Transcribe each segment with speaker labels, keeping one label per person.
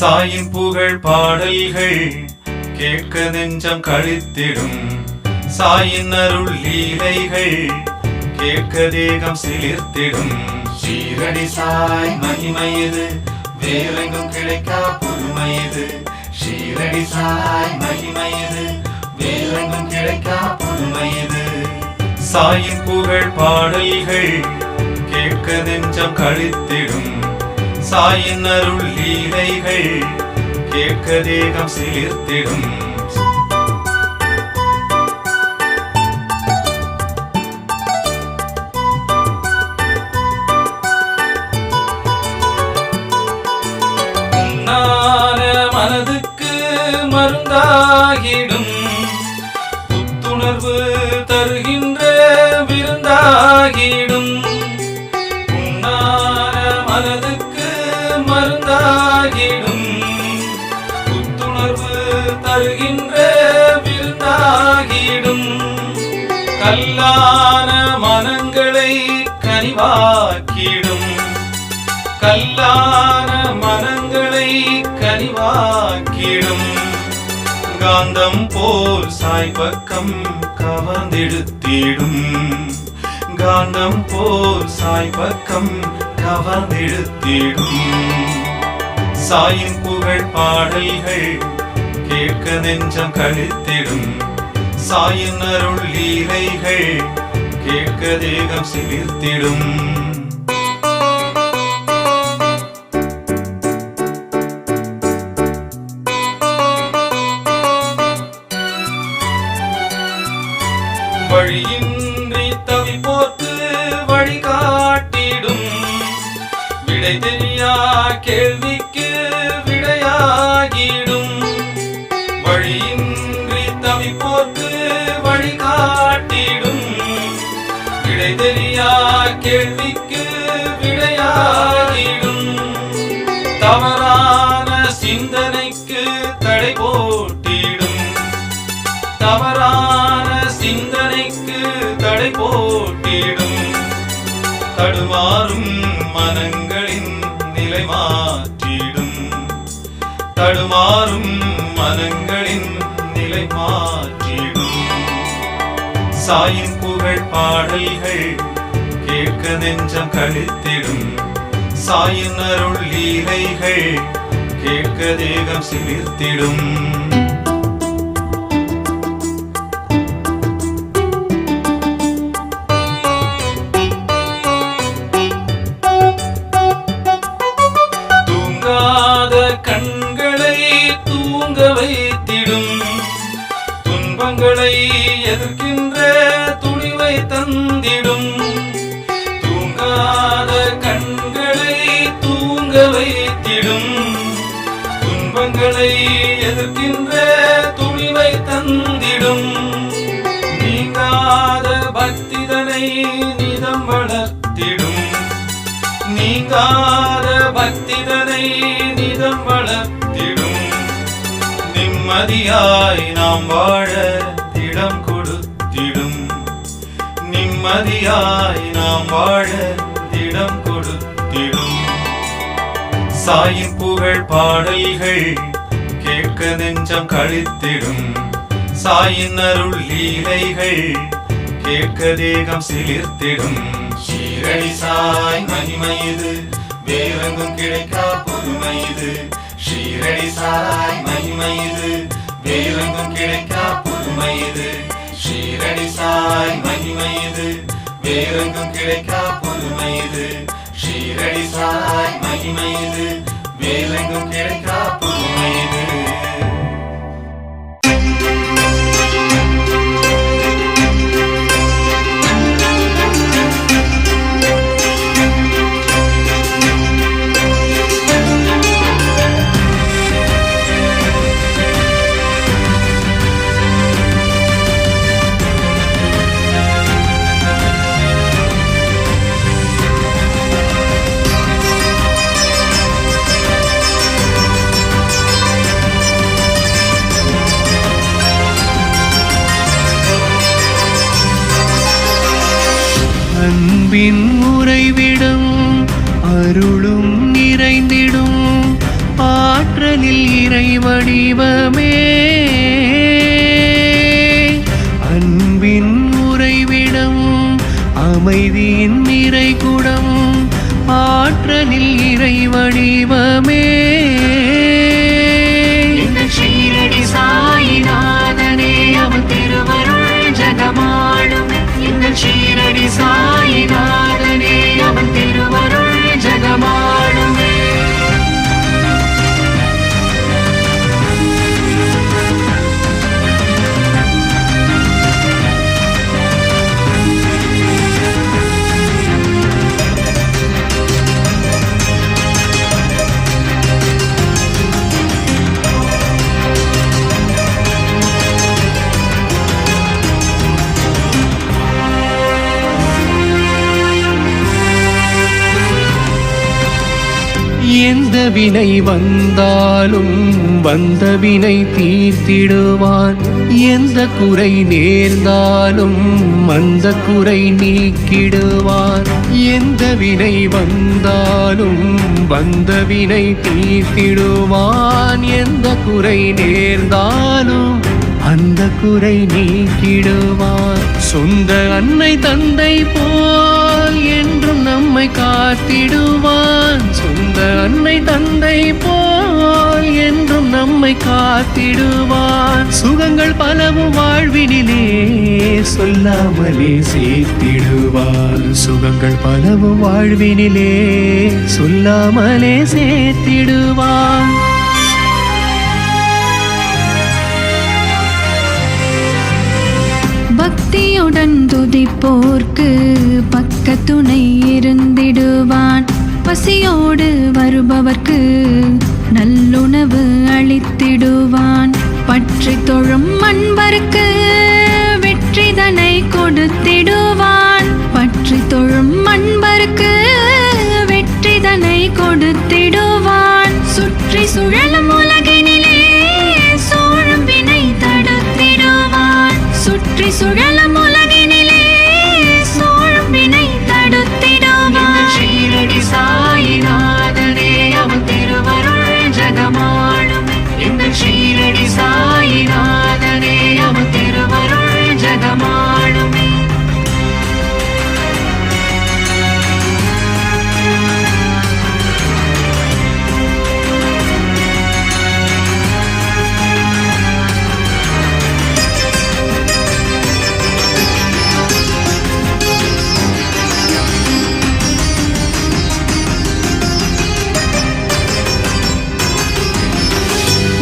Speaker 1: சாயின் புகழ் பாடல்கள் கேட்க நெஞ்சம் கழித்திடும். சாயின் அருள் லீலைகள் கேட்க தேகம் சிலிர்த்திடும். ஷீரடி சாய் மகிமையது வேறெங்கும் கிடைக்கா புதுமையது. ஷீரடி சாய் மகிமையது வேறெங்கும் கிடைக்கா புதுமையது. சாயின் புகழ் பாடல்கள் கேட்க நெஞ்சம் கழித்திடும். சாயின் அருள் லீலைகள் கேட்க தேகம் சிலிர்த்திடும். மனதுக்கு மருந்தாகிடும். புத்துணர்வு தருகின்ற விருந்தாகிடும். மனதுக்கு மருந்தாகிடும். புத்துணர்வு தருகின்ற விருந்தாகிடும். கல்லான மனங்களை கனிவாக்கிடும். கல்லான மனங்களை கனிவாக்கிடும். காந்தம் போல் சாய் பக்கம் கவர்ந்தெடுத்திடும். காந்தம் போல் சாய் பக்கம் கவர்ந்தெடுத்திடும். சாயின் புகழ் பாடல்கள் கேட்க நெஞ்சம் கழித்திடும். சாயின் அருள் லீலைகள் கேட்க தேகம் சிலிர்த்திடும். வழியின்றி தவிப்போர்க்கு வழிகாட்டிடும். விடை தெரியா கேள்விக்கு விடையாகிடும். வழியின்றி தவிப்போர்க்கு வழிகாட்டிடும். விடை தெரியா கேள்விக்கு விடையாகிடும். தவறான சிந்தனைக்கு தடை போட்டிடும். தவறான சிந்தனைக்கு தடை போட்டிடும். தடுமாறும் மனங்களின் நிலை மாற்றிடும். தடுமாறும் மனங்களின் நிலை மாற்றிடும். சாயின் புகழ் பாடல்கள் கேட்க நெஞ்சம் கழித்திடும். சாயின் அருள் லீலைகள் கேட்க தேகம் சிலிர்த்திடும். கண்களை தூங்க வைத்திடும். துன்பங்களை எதிர்க்கின்ற துணிவை தந்திடும். தூங்காத கண்களை தூங்க வைத்திடும். துன்பங்களை எதிர்க்கின்ற துணிவை தந்திடும். நீங்காத பக்திதனை நிதம் வளர்த்திடும். நீங்காத பக்திதனை நிதம் வளர்த்திடும். நிம்மதியாய் நாம் வாழ இடம் கொடுத்திடும். நிம்மதியாய் நாம் வாழ இடம் கொடுத்திடும். சாயின் புகழ் பாடல்கள் கேட்க நெஞ்சம் கழித்திடும். சாயின் அருள் லீலைகள் கேட்க தேகம் சிலிர்த்திடும். ஷீரடி சாய் மகிமையது வேறெங்கும் கிடைக்கா புதுமையது. ஷீரடி சாய் மகிமையது வேறெங்கும் கிடைக்கா புதுமையது. ஷீரடி சாய் மகிமையது வேறெங்கும் கிடைக்கா புதுமையது. ஷீரடி சாய் மகிமையது வேறெங்கும் கிடைக்கா புதுமையது.
Speaker 2: அன்பின் உறைவிடும் அருளும் நிறைந்திடும் ஆற்றல் வடிவமே, அன்பின் உறைவிடம், அமைதியின் நிறைகுடம், ஆற்றலில் இறை வடிவமே.
Speaker 3: ஷீரடி சாயிநாதனே அவன் திருவருள் ஜகமாளும். இந்த ஷீரடி சாயிநாதனே அவன் திருவருள் ஜகமாளுமே.
Speaker 2: எந்த வினை வந்தாலும் வந்த வினை தீர்த்திடுவான், எந்த குறை நேர்ந்தாலும் அந்த குறை நீக்கிடுவான். எந்த வினை வந்தாலும் வந்த வினை தீர்த்திடுவான், எந்த குறை நேர்ந்தாலும் அந்த குறை நீக்கிடுவான். சொந்த அன்னை தந்தை போல் என்றும் நம்மை காத்திடுவான், சொந்த அன்னை தந்தை போல் என்றும் நம்மை காத்திடுவான். சுகங்கள் பலவும் வாழ்வினிலே சொல்லாமலே சேர்த்திடுவான், சுகங்கள் பலவும் வாழ்வினிலே சொல்லாமலே சேர்த்திடுவான்.
Speaker 4: பக்தியுடன் துதிப்போர்க்கு பக்க துணை இருந்திடுவான், பசியோடு வருபவர்க்கு நல்லுணவு அளித்திடுவான். பற்றி தொழும் அன்பருக்கு வெற்றிதனை கொடுத்திடுவான், பற்றி தொழும் அன்பருக்கு வெற்றிதனை கொடுத்திடுவான். சுற்றி சுழலும் உலகினிலே சோழும் வினை தடுத்திடுவான், சுற்றி சுழலும் உலகினிலே சோழும் வினை தடுத்திடுவான்.
Speaker 3: ஷீரடி சாயிநாதனே அவன் திருவருள் ஜகமாளும். இந்த ஷீரடி சாயிநாதனே அவன் திருவருள் ஜகமாளுமே.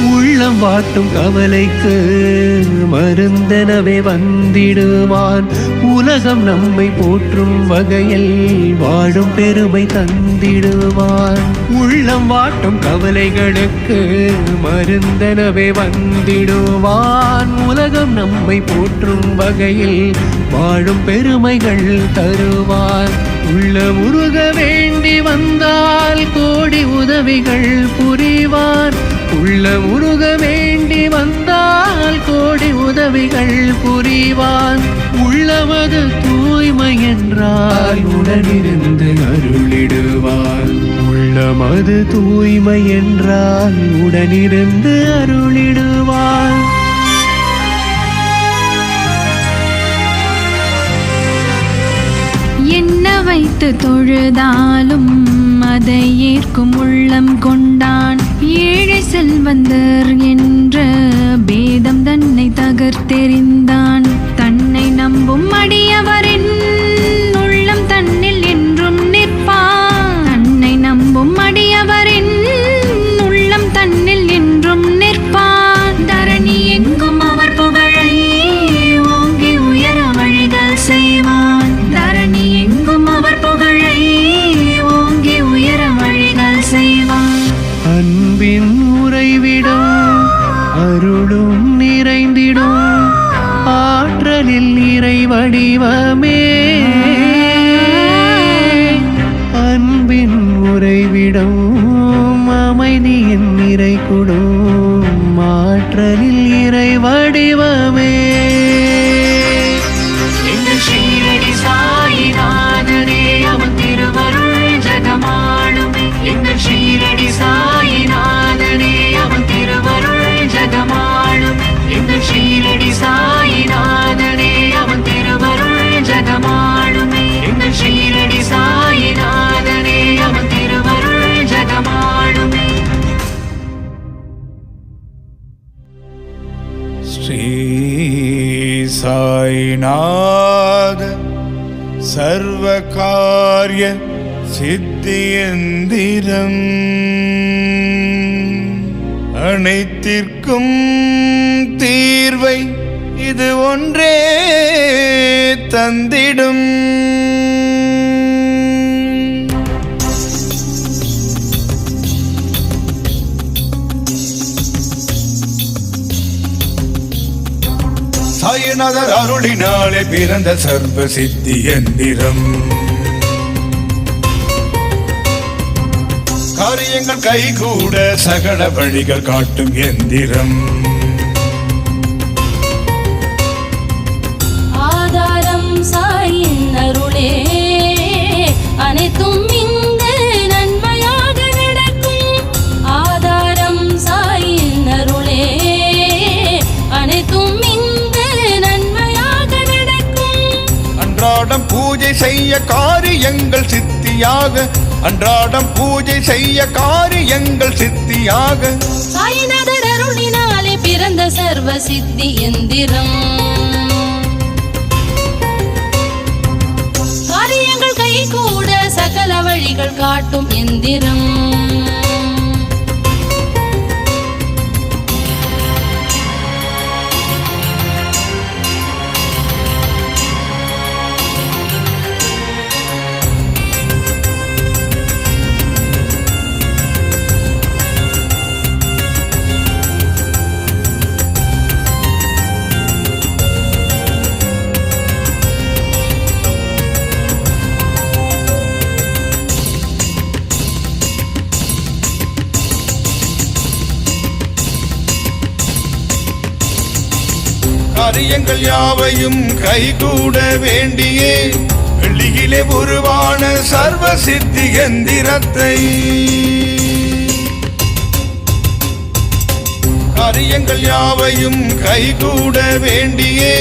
Speaker 2: உள்ளம் வாட்டும் கவலைக்கு மருந்தெனவே வந்திடுவான். உலகம் நம்மை போற்றும் வகையில் வாழும் பெருமை தந்திடுவான். உள்ளம் வாட்டும் கவலைகளுக்கு மருந்தெனவே வந்திடுவான். உலகம் நம்மை போற்றும் வகையில் வாழும் பெருமைகள் தருவான். உள்ள முருக வேண்டி வந்தால் கோடி உதவிகள் புரிவான். உள்ள முருக வேண்டி வந்தால் கோடி உதவிகள் புரிவான். உள்ளமது தூய்மை என்றால் உடனிருந்து அருளிடுவான். உள்ளமது தூய்மை என்றால் உடனிருந்து அருளிடுவான்.
Speaker 4: என்ன வைத்து தொழுதாலும் அதை ஏற்கும் உள்ளம் கொண்டான். ஏழை செல்வந்தர் என்ற பேதம் தன்னை தகர்த்தெறிந்தான். தன்னை நம்பும் அடியவரின் உள்ளம் தன்னில் என்றும் நிற்பான். தன்னை நம்பும் அடியவரின் உள்ளம் தன்னில் என்றும் நிற்பான். தரணி எங்கும் அவர் புகழை ஓங்கி உயர வழிகள் செய்வான். தரணி எங்கும் அவர் புகழை ஓங்கி உயர வழிகள் செய்வான்.
Speaker 2: அன்பின் உறைவிடும் அருளும் நிறைந்திடும் ஆற்றலில் இறை வடிவமே, அன்பின் உறைவிடும் அமைதியின் நிறை கொடும் ஆற்றலில் இறை வடிவமே.
Speaker 3: எங்கள் ஷீரடி சாயிநாதனே அவன் திருவருள் ஜகமாளுமே. எங்கள் ஷீரடி சாயிநாதனே அவன் திருவருள் எங்கள் ஷீரடி சாயிநாதனே அவன் திருவருள் ஜகமாளுமே எங்கள் ஷீரடி சாயிநாதனே அவன் திருவருள் ஜகமாளுமே
Speaker 5: ஸ்ரீ சாய்நாத சர்வகாரிய சித்தியந்திரம் அனைத்திற்கும் தீர்வை இது ஒன்றே தந்திடும். சாய்நாதர் அருளினாலே பிறந்த சர்வ சித்தி எந்திரம் காரியங்கள் கைகூட சகல வழிகள் காட்டும் எந்திரம்
Speaker 6: ஆதாரம் சாயின் அருளே அனைத்தும் இங்கு நன்மையாக நடக்கும். ஆதாரம் சாயின் அருளே அனைத்தும் இங்கு நன்மையாக நடக்கும்.
Speaker 5: அன்றாடம் பூஜை செய்ய காரியங்கள் சித்தியாக அன்றாடம் பூஜை செய்ய காரியங்கள் சித்தியாக
Speaker 6: சாய்நாதர் அருளினாலே பிறந்த சர்வ சித்தி எந்திரம் காரியங்கள் கைகூட சகல வழிகள் காட்டும் எந்திரம்.
Speaker 5: காரியங்கள் யாவையும் கைகூட வேண்டியே வெள்ளியிலே உருவான சர்வ சித்தி எந்திரத்தை காரியங்கள் யாவையும் கைகூட வேண்டியே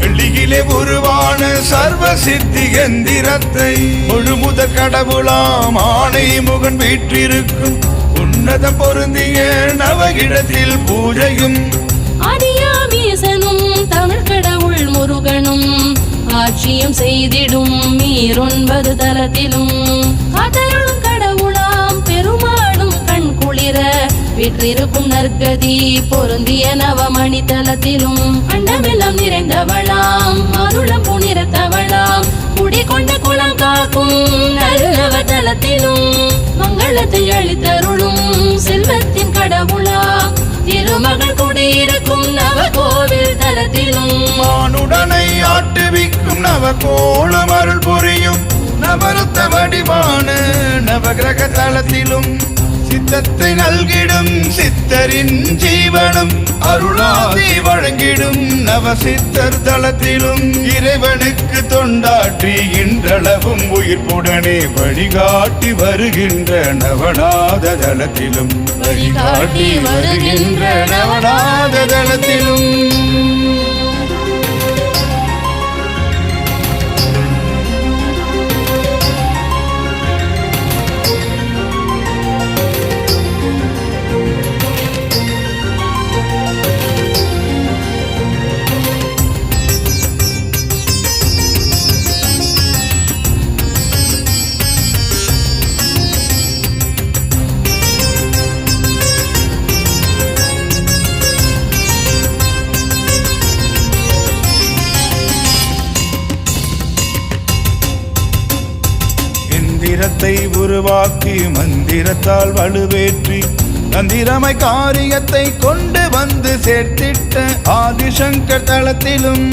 Speaker 5: வெள்ளியிலே உருவான சர்வ சித்தி எந்திரத்தை முழுமுத கடவுளாம் ஆணை முகன் வீற்றிருக்கும் உன்னத பொருந்திய நவகிடத்தில் பூஜையும்
Speaker 6: ஆதியாமீசனும் தமிழ் கடவுள் முருகனும் ஆட்சியும் செய்திடும் மீறொன்பது தலத்திலும் காத்தருளும் கடவுளாம் பெருமாளும் கண் குளிர வீற்றிருக்கும் நற்கதி பொருந்திய நவமணி தலத்திலும் அண்டமெல்லாம் நிறைந்தவளாம் அருளம் புனிரத்தவளாம் குடிகொண்ட குளம் காக்கும் நறுநவ தலத்திலும் மங்களத்தை அளித்தருளும் செல்வத்தின் கடவுளாம் திருமகள் குடியிருக்கும் நவ கோவில் தலத்திலும்
Speaker 5: மானுடனை ஆட்டுவிக்கும் நவ கோலம் அருள் புரியும் நவரத்த வடிவான நவகிரக தலத்திலும் சித்தத்தை நல்கிடும் சித்தரின் ஜீவனம் அருளாதி வழங்கிடும் நவ சித்தர் தலத்திலும் இறைவனுக்கு தொண்டாற்றி இன்றளவும் உயிர்ப்புடனே வழிகாட்டி வருகின்ற நவநாத தலத்திலும் வழிகாட்டி வருகின்ற நவநாத தலத்திலும் மந்திரத்தை உருவாக்கி மந்திரத்தால் வலுவேற்றி தந்திரமை காரியத்தை கொண்டு வந்து சேர்த்திட்ட ஆதிசங்கர் தலத்திலும்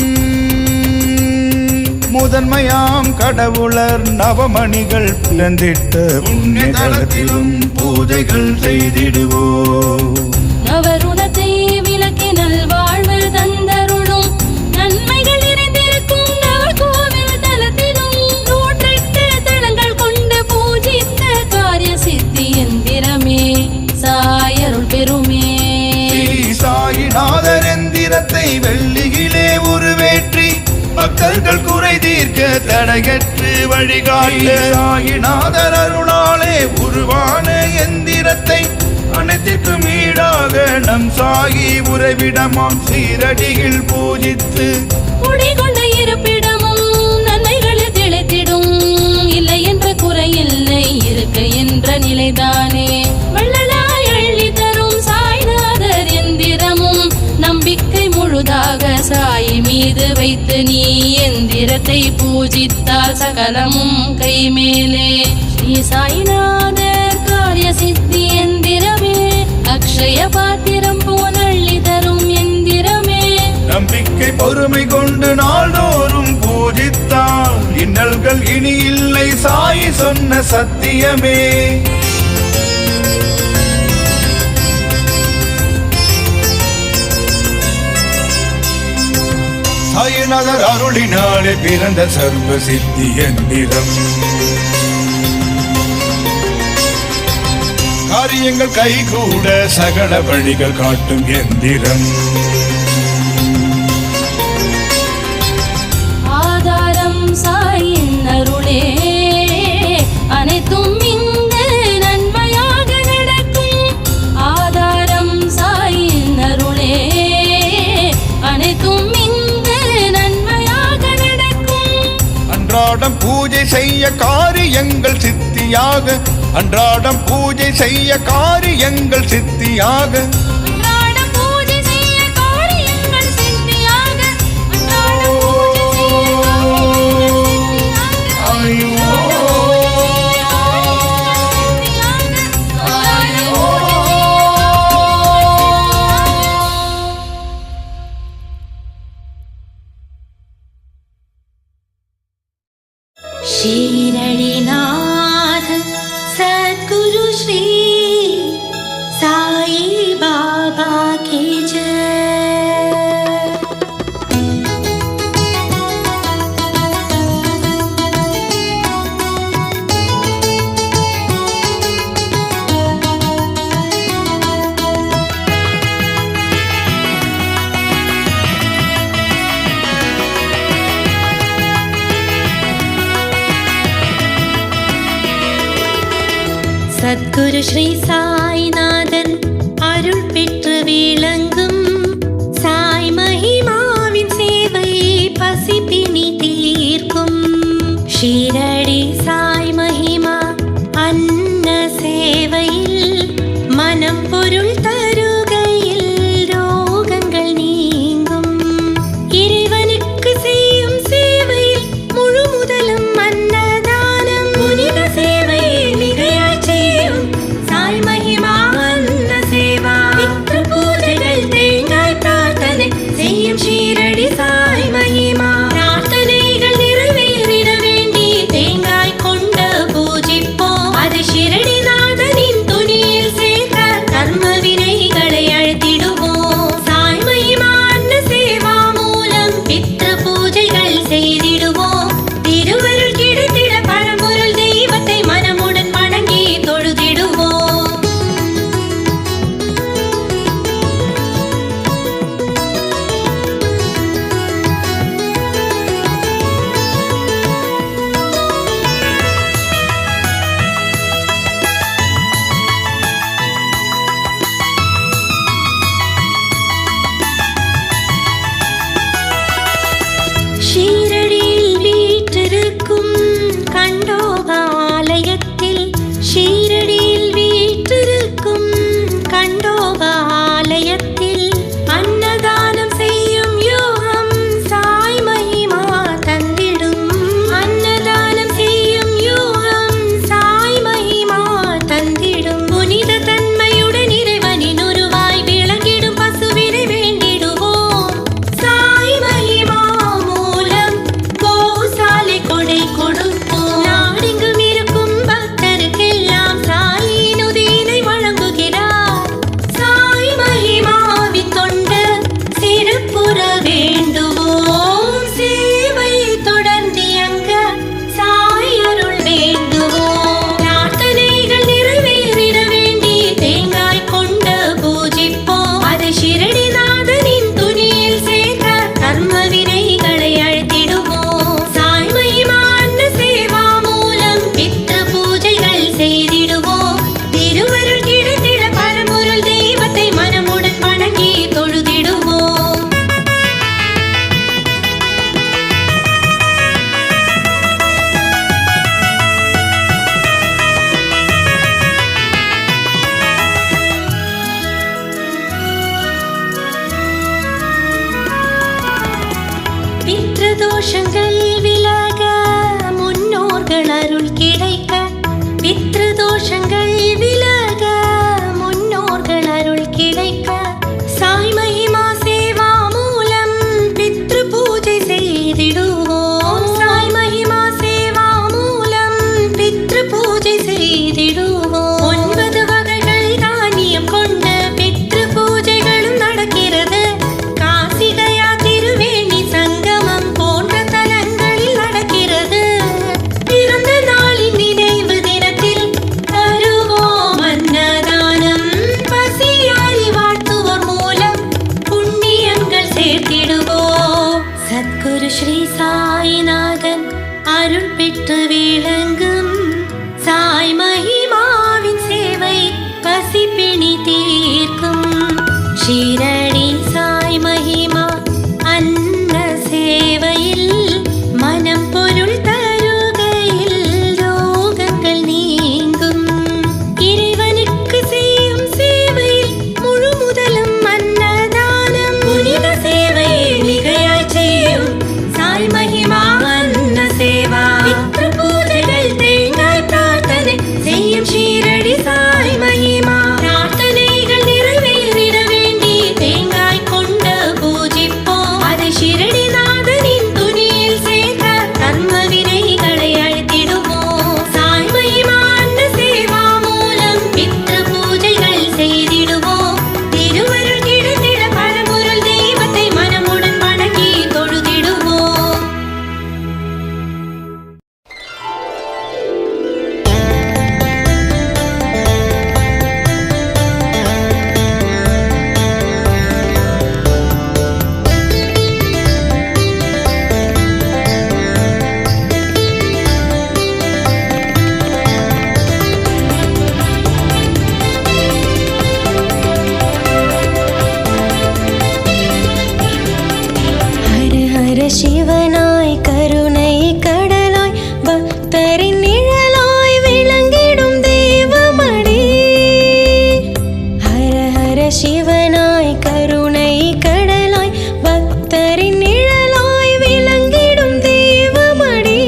Speaker 5: முதன்மையாம் கடவுளர் நவமணிகள் பிளந்திட்ட புண்ணிய தலத்திலும் பூஜைகள் செய்திடுவோம்.
Speaker 6: நவருணத்தை விளக்கி நல்வாழ்வு தந்தருளும் நன்மைகள் நிறைந்திருக்கும் நவகோவில் தலத்திலும் 108 தலங்கள் கொண்டு பூஜித்த காரிய சித்தி எந்திரமே சாயருள் பெருமே
Speaker 5: சாயி சாயிநாதர் எந்திரத்தை வெள்ளியிலே உருவேற்றி பக்தர்கள் குறை தீர்க்க தடையற்று வழிகாட்ட சாயிநாதர் அருளாலே உருவான எந்திரத்தை அனைத்திற்கும் ஈடாக நம் சாயி உறைவிடமாம் சீரடியில் பூஜித்து
Speaker 6: குடிகொண்ட இருப்பிடமும் நன்மைகளில் திளைத்திடும். இல்லை என்ற குறை இல்லை, இருக்க என்ற நிலைதானே. வள்ளலாய் அள்ளி தரும் சாய்நாதர் எந்திரமும் நம்பிக்கை முழுதாக சாய் மீது வைத்து நீ எந்திரத்தை பூஜித்தால் சகலமும் கைமேலே. ஸ்ரீ சாய்நாதர் காரிய சித்தி எந்திரமே, அக்ஷய பாத்திரம் போல் அள்ளி தரும் எந்திரமே.
Speaker 5: நம்பிக்கை பொறுமை கொண்டு நாள்தோறும் பூஜித்தால் இன்னல்கள் இனி இல்லை சாயி சொன்ன சத்தியமே. சாயிநாதர் அருளினாலே பிறந்த சர்வ சித்தி எந்திரம் காரியங்கள் கைகூட சகல வழிகள் காட்டும் எந்திரம்.
Speaker 6: ஆதாரம் சாயின் அருளே, அனைத்தும் இங்கு நன்மையாக நடக்கும். ஆதாரம் சாயின் அருளே, அனைத்தும் இங்கு நன்மையாக நடக்கும்.
Speaker 5: அன்றாடம் பூஜை செய்ய காரியங்கள் சித்தியாக, அன்றாடம் பூஜை செய்ய காரியங்கள் சித்தியாக.
Speaker 6: அன்றாடம் பூஜை செய்ய காரியங்கள் சித்தியாக, அன்றாடம் பூஜை செய்ய காரியங்கள் சித்தியாக. ஷீரடிநாத सद्गुरु श्री साई बाबा की जय। சத்குரு ஸ்ரீ சாய்நாதன் அருள் பெற்று விளங்கும் சாய் மகிமாவின் சேவை பசிப்பினி தீர்க்கும். ஷீரடி சாய் மகிமா அன்ன சேவையில் மனம் பொருள் தருகையில் ரோகங்கள் நீங்கும். இறைவனுக்கு செய்யும் சேவையில் முழு முதலும் அன்னதானம். புனித சேவை மிகையாய் செய்யும் சாய் மகிமா அன்ன சேவா. பித்ரு பூஜைகள் பித்ருதோஷங்கள் விலக முன்னோர்கள் அருள் கிடைக்க பித்ருதோஷங்கள் விலக முன்னோர்கள் அருள் கிடைக்க சாய் மகிமா சேவா மூலம் பித்ரு பூஜை செய்திடுவோம். சாய் மகிமா சேவா மூலம் பித்ரு பூஜை செய்திடுவோம். 9 வகைகள் தானியம் கொண்ட பித்ரு பூஜைகளும் நடக்கிறது. காசி கயா திருவேணி சங்கமம் போன்ற தலங்களில் நடக்கிறது. பிறந்த நாளின் நினைவு தினத்தில் தருவோம் அன்னதானம். பசியாரி வாழ்த்துவோர் மூலம் புண்ணியங்கள் சேர்த்திடுவோம். சத்குரு ஸ்ரீ சாய்நாதன் அருள் பெற்று விளங்கும் சாய் மகிமாவின் சேவை பசிப்பிணி தீர்க்கும். ஷீரடி சாய் மகிமா அன்ன சேவையில் மனம் பொருள் தருகையில் ரோகங்கள் நீங்கும். இறைவனுக்கு செய்யும் சேவையில் முழு முதலும் அன்னதானம். புனித சேவையை மிகையாய் செய்யும் சாய் மகிமா அன்ன சேவா. பித்ரு பூஜைகள் தேங்காய் பிரார்த்தனை செய்யும் ஷீரடி சாய் மகிமா. பிரார்த்தனைகள் நிறைவேறிட வேண்டி தேங்காய் கொண்டு பூஜிப்போம். அதை ஷிரடிநாதனின் துணியில் சேர்க்க கர்ம வினைகளை அழித்திடுவோம். சாய் மகிமா அன்ன சேவா மூலம் பித்ரு பூஜைகள் செய்திடுவோம். திருவருள் கிடைத்திட பரம்பொருள் தெய்வத்தை மனமுடன் வணங்கி தொழுதிடுவோம். ஹர ஹர சிவனாய் கருணை கடலாய் பக்தரின் நிழலாய் விளங்கிடும் தெய்வமடி. ஹர ஹர சிவனாய் கருணை கடலாய் பக்தரின் நிழலாய் விளங்கிடும் தெய்வமடி.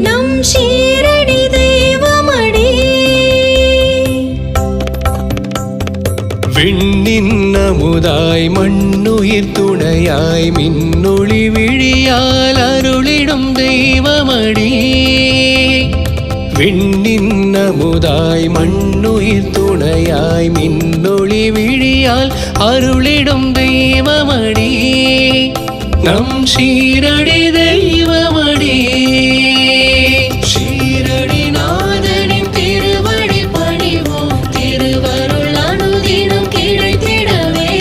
Speaker 6: நம் ஷீரடி தெய்வமடி.
Speaker 2: விண்ணின் அமுதாய் மண்ணுயிர் துணையாய் மின்னொளி விழியால் அருளிடும் தெய்வமடி. விண்ணின் அமுதாய் மண்ணுயிர் துணையாய் மின்னொளி விழியால் அருளிடும் தெய்வமடி. நம் ஷீரடி தெய்வமடி. ஷீரடி நாதனின் திருவடி பணிவோம். திருவருள் அனுதினம் கிடைத்திடவே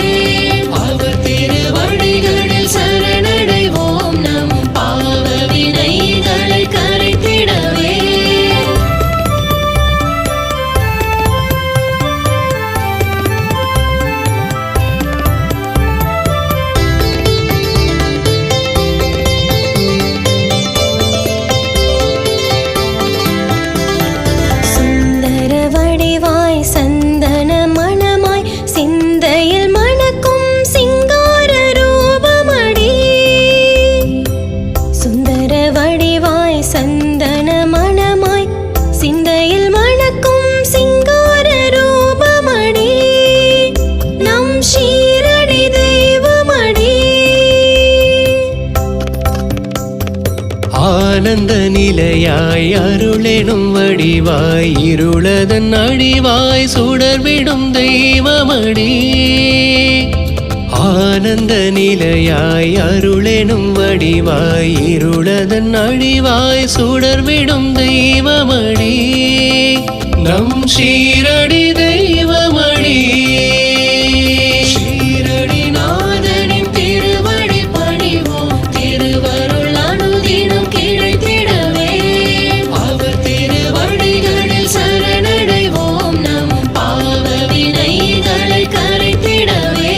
Speaker 2: அவர் திருவடிகளில் சரணடைவோம். நம் பாவ வினைகளை கரைத்திடவே.
Speaker 6: சுந்தர வடிவாய் சந்தன மணமாய் சிந்தையில் மணக்கும் சிங்கார ரூபமடி. சுந்தர வடிவாய் சந்தன மணமாய் சிந்தையில் மணக்கும் சிங்கார ரூபமடி. நம் ஷீரடி தெய்வமடி.
Speaker 2: ஆனந்த நிலையாய் அருளெனும் வடிவாய் இருளதன் அடிவாய் சுடர்விடும் தெய்வமடி. ஆனந்த நிலையாய் அருளெனும் வடிவாய் இருளதன் அடிவாய் சுடர்விடும் தெய்வமடி. நம் ஷீரடி தெய்வமடி. ஷீரடி நாதனின் திருவடி பணிவோம். திருவருள் அனுதினம் கிடைத்திடவே அவர் திருவடிகளில் சரணடைவோம். நம் பாவ வினைகளை கரைத்திடவே.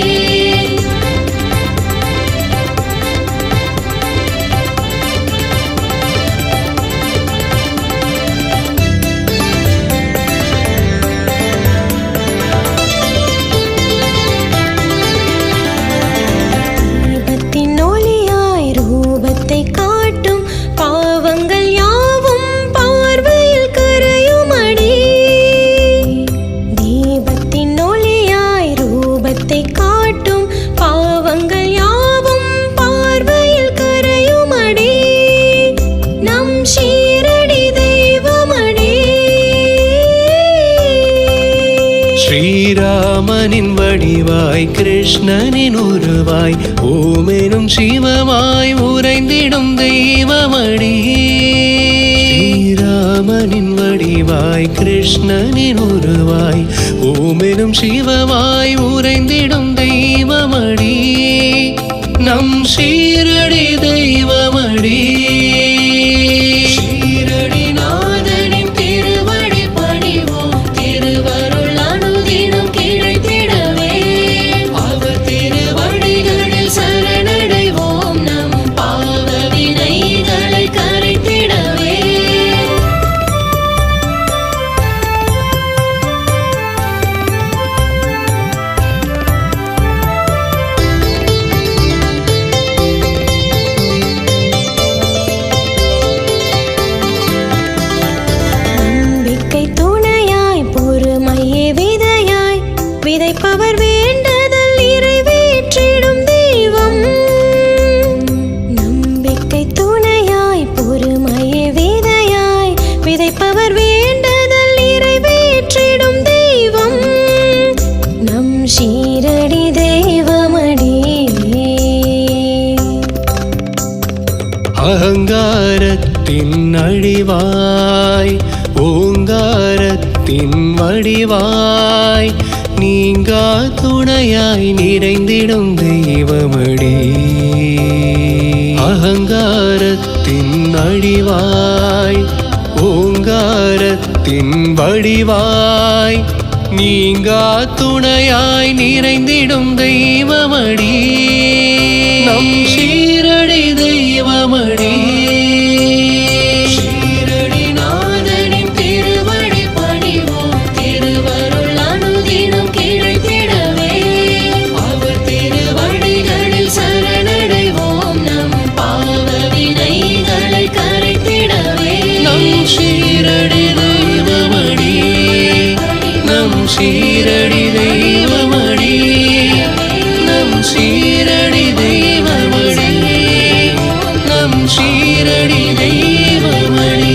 Speaker 7: வடிவாய் கிருஷ்ணனின் உருவாய் ஓமெனும் சிவமாய் உறைந்திடும் தெய்வமடி ஸ்ரீராமனின் வடிவாய் கிருஷ்ணனின் உருவாய் ஓமெனும் சிவமாய் உறைந்திடும் தெய்வமடி நம் ஷீரடி தெய்வமடி
Speaker 2: ஷீரடிநாதனின் திருவடி பணிவோம் திருவருள் அனுதினம் கிடைத்திடவே அவர் திருவடிகளில் சரணடைவோம் நம் பாவ வினைகளை கரைத்திடவே
Speaker 6: நம்பிக்கை துணையாய் பொறுமையே விதையாய் விதைப்பவர் வேண்டுதல் நிறைவேற்றிடும் தெய்வம் நம்பிக்கை துணையாய் பொறுமையே விதையாய் விதைப்பவர் வேண்டுதல் நிறைவேற்றிடும் தெய்வம் நம் ஷீரடி தெய்வமடி
Speaker 7: அகங்காரத்தின் அழிவாய் ஓங்காரத்தின் வடிவாய் நீங்கா துணையாய் நிறைந்திடும் தெய்வமடி அகங்காரத்தின் அழிவாய் ஓங்காரத்தின் வடிவாய் நீங்கா துணையாய் நிறைந்திடும் தெய்வமடி நம் ஷீரடி தெய்வமடி
Speaker 2: ஷீரடிநாதனின் திருவடி பணிவோம் திருவருள் அனுதினம் கிடைத்திடவே அவர் திருவடிகளில் சரணடைவோம் நம் பாவ வினைகளை கரைத்திடவே
Speaker 7: நம் ஷீரடி தெய்வமடி நம் ஷீரடி தெய்வமடி நம் ஷீரடி தெய்வமடி நம் ஷீரடி தெய்வமடி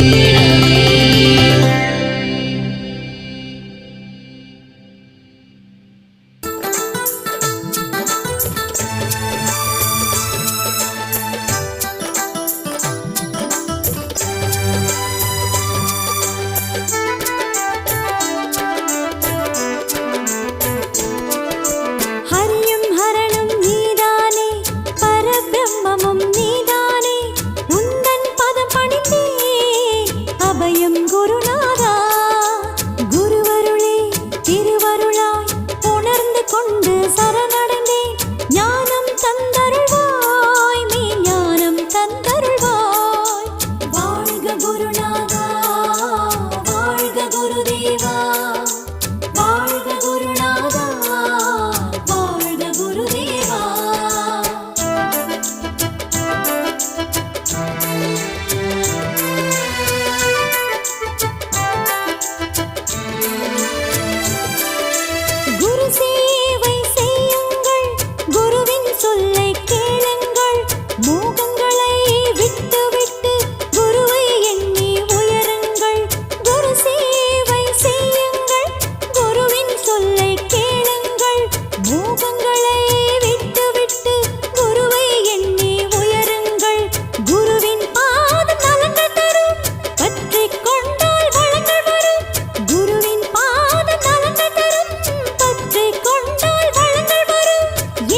Speaker 6: ஹரியும் ஹரனும் நீதானே பரபிரம்மமும் நீதானே உந்தன் பதம் பணிந்தேன் அபயம் குருநாதா குருவருளே திருவருளாய் உணர்ந்து கொண்டு சரணடைந்தேன் ஞானம் தந்தருள்வாய் நீ ஞானம் தந்தருள்வாய் வாழ்க குருநாதா வாழ்க குருதேவா வாழ்க குருநாதா வாழ்க குருதேவா குரு சேவை செய்யுங்கள் குருவின் சொல்லை கேளுங்கள் மோகங்களை விட்டுவிட்டு குருவை எண்ணி உயருங்கள் குரு சேவை செய்யுங்கள் குருவின் சொல்லை கேளுங்கள் மோகங்களை விட்டுவிட்டு குருவை எண்ணி உயருங்கள் குருவின் பாதம் நலங்கள் தரும் பற்றிக் கொண்டால் வளங்கள் வரும் குருவின் பாதம் நலங்கள் தரும் பற்றிக் கொண்டால் வளங்கள் வரும்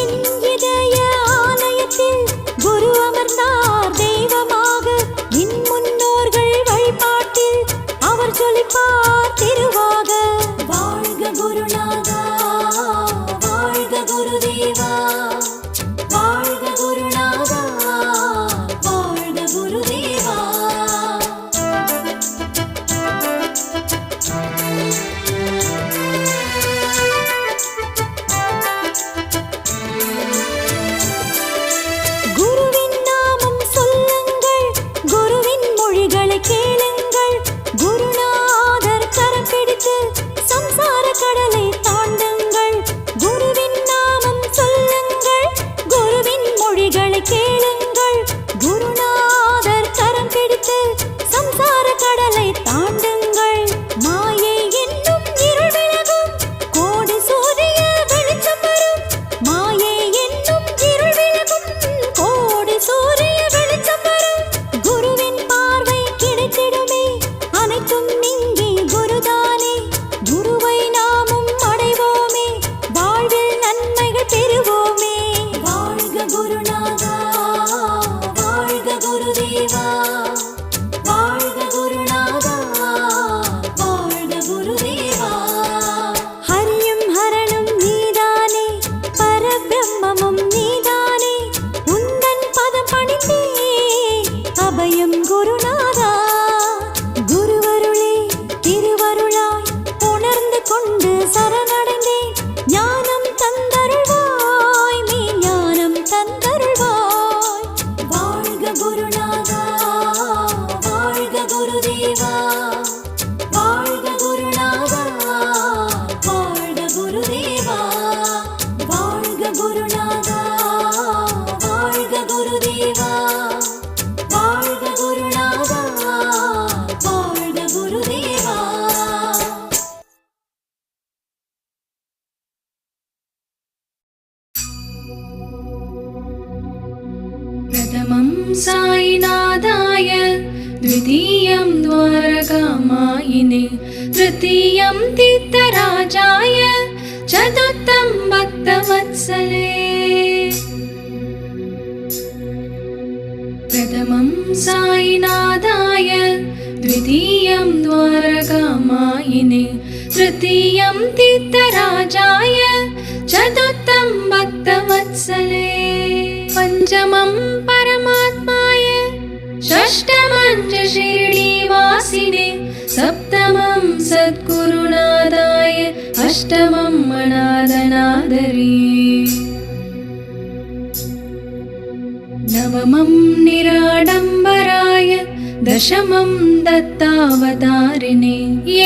Speaker 6: என் இதய ஆலயத்தில் குரு அமர்ந்தார் தெய்வமாக என் முன்னோர்கள் வழிபாட்டில் அவர் ஜொலிப்பார் திருவாக வாழ்க குருநாதா வாழ்க குருதேவா வாழ்க குருநாதா வாழ்க குருதேவா குருவின் நாமம் சொல்லுங்கள் குருவின் மொழிகளை கேளுங்கள் குருநாதர் கரம் பிடித்து சம்சார கடலை தாண்டுங்கள் குருவின் நாமம் சொல்லுங்கள் குருவின் மொழிகளை கேளுங்கள் குருநாதர் கரம் பிடித்து சம்சார கடலை தாண்டுங்கள் மாயை என்னும் இருள் விலகும் கோடி சூரிய வெளிச்சம்
Speaker 4: साईनाथाय द्वितीयं द्वारकामायिने तृतीयं तीर्थराजाय चतुर्थं भक्तवत्सले प्रथमं साईनाथाय द्वितीयं द्वारकामायिने तृतीयं तीर्थराजाय चतुर्थं भक्तवत्सले पञ्चमं परमात्माय षष्ठमं च शिरडीवासिने सप्तमं सद्गुरुनाथाय अष्टमं अनाथनादरे नवमं निराडम्बराय दशमं दत्तावतारिणे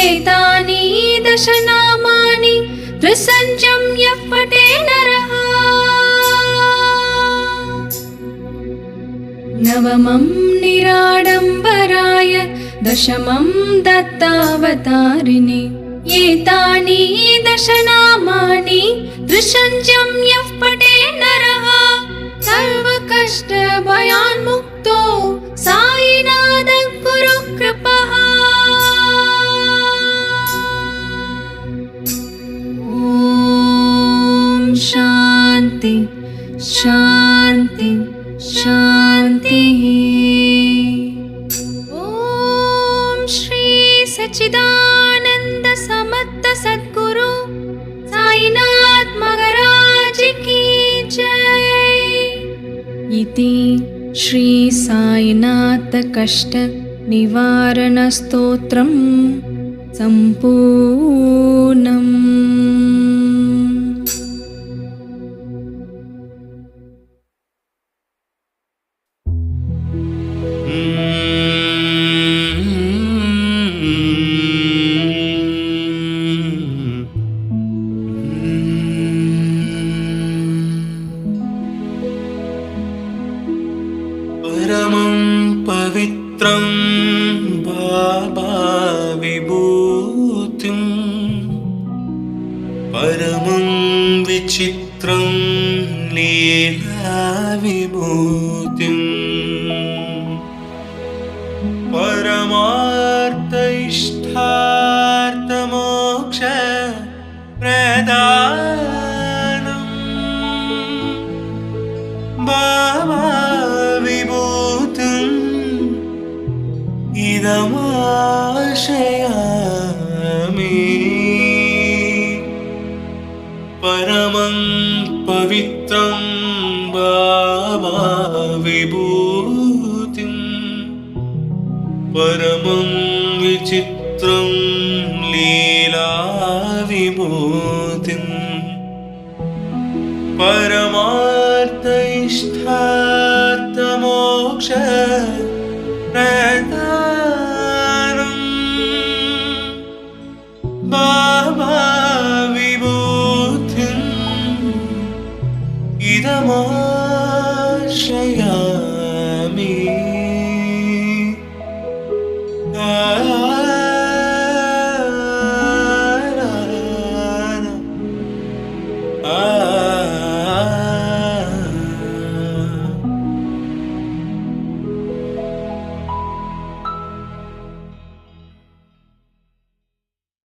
Speaker 4: एतानि दशनामानि त्रिसञ्चं यः पठे नरः नवमं निराडम्बराय दशमं दत्तावतारिणे एतानि दशनामानि त्रिसञ्चं यः पठे नरः सर्वकष्टभयान्मुक्तो साईनाथ गुरुकृपः ॐ शान्ति शान्ति शान्तिः ॐ श्री सच्चिदानन्द समर्थ सद्गुरु साईनाथ महाराज की जय इति श्री साईनाथ कष्ट निवारण स्तोत्रं सम्पूर्णम्
Speaker 1: परमं पवित्रं बाबा विभूतिं परमं विचित्रं लीला विभूतिं परमार्थ इष्टार्थमोक्ष प्रदानं बाबा इदमाशयामि परमं पवित्रं बाबा विभूतिं परमं विचित्रं लीला विभूतिं परमार्थ इष्टार्थमोक्ष प्रदानं बाबा विभूतिं इदमाश्रयामि